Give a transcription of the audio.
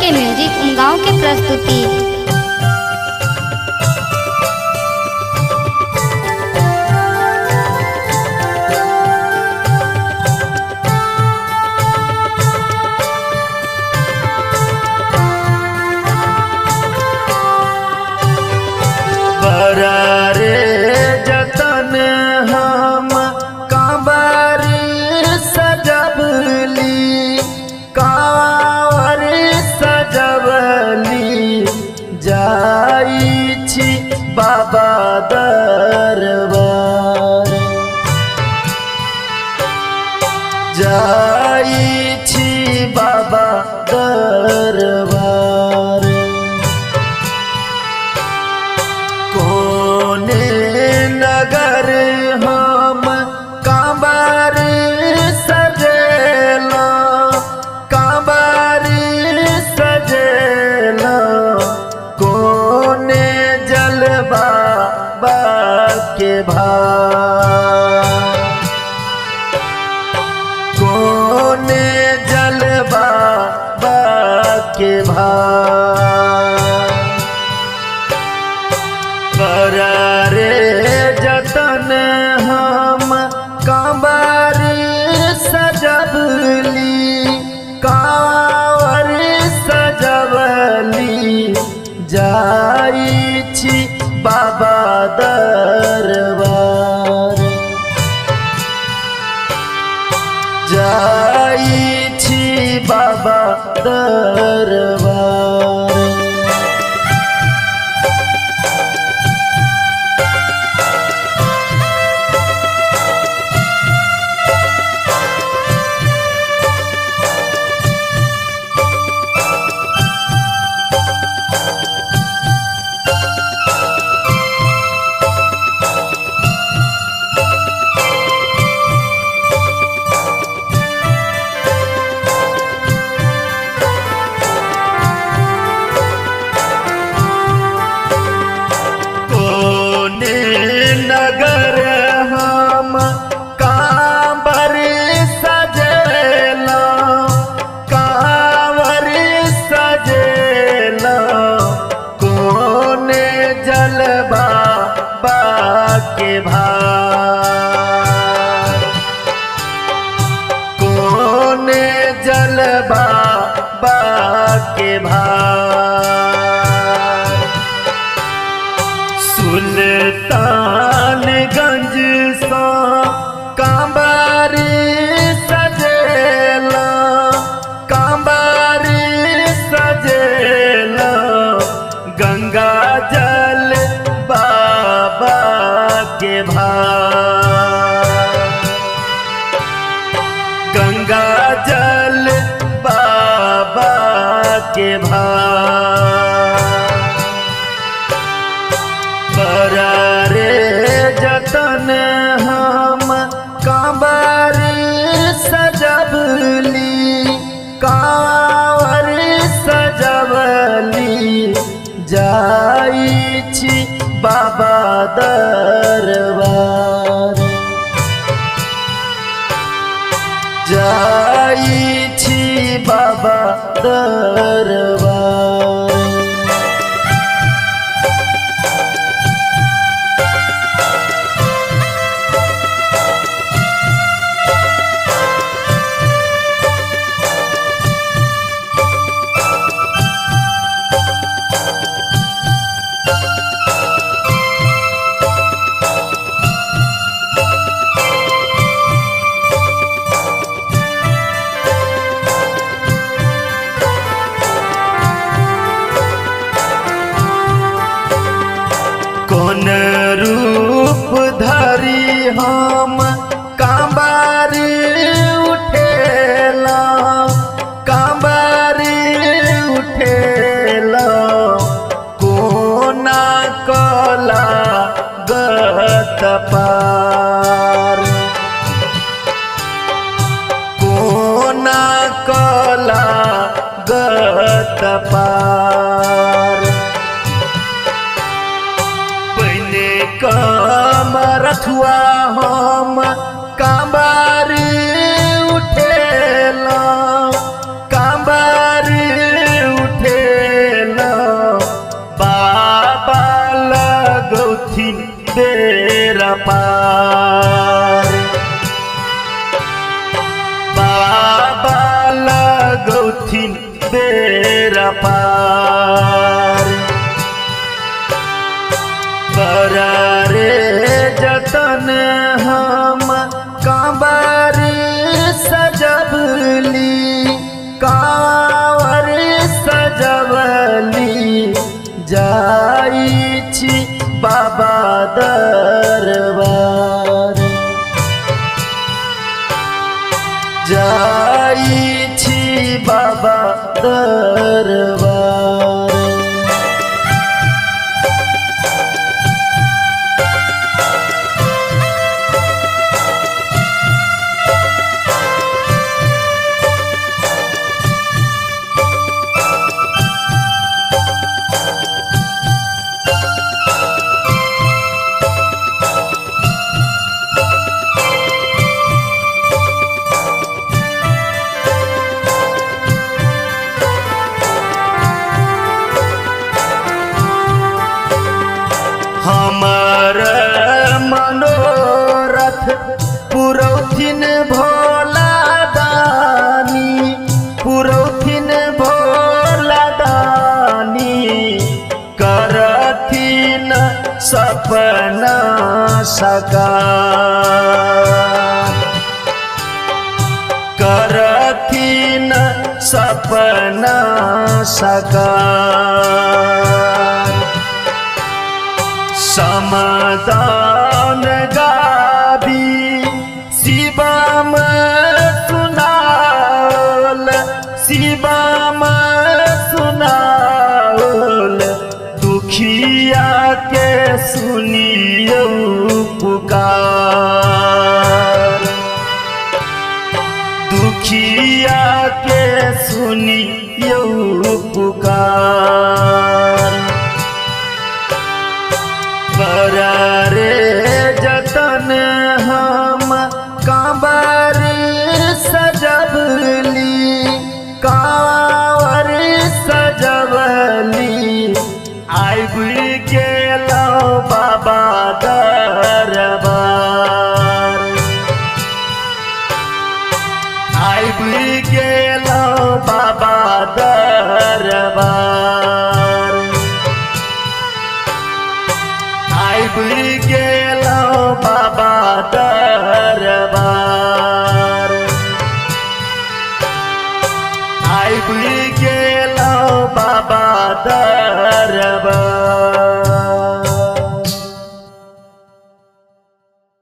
के म्यूजिक उमगांव के प्रस्तुति। रे जतन हम कांवर सजबली, कांवर सजबली, जाई छी बाबा दरबार, जाई छी बाबा दरबार। नगर हम कांवर सजेला, कांवर सजेला, कोने जलवा के भार, कोने जलवा के भार। रे जतन हम कांवर सजबली, कांवर सजबली, जाई छी बाबा दरबार, जाई छी बाबा दरबार। नगर हम कांवर सजेला, कांवर सजेला, कोने जलवा के भार, कोने जलवा के भार। सुल्तानगंज सा कांवर सजेला, कांवर सजेला, गंगा जल बाबा के भार, गंगा जल बाबा के भार। रे जतन हम कांवर सजबली, कांवर सजबली, जाई छी बाबा दरबार, जाई छी बाबा दरबार। कौन रूप धरी हम कांवर उठेला, कांवर उठेला, कोना कला गत पार, कोना कला गत पार। कमरथुआ हम कांवर उठेला, कांवर बेरा पार बाबा लगौथिन बेरा पार बरा रे जतन हम कांवर सजबली कांवर सजबली जाई छी बाबा दरबार जाई छी बाबा दरबार हमर मनोरथ पुरौथिन भोला दानी पुरौथिन भोला दानी करथिन सपना साकार करथिन सपना साकार समाधान गाबी शिवम सुनाल शिवम सुनाल दुखिया के सुनियो पुकार दुखिया के सुनि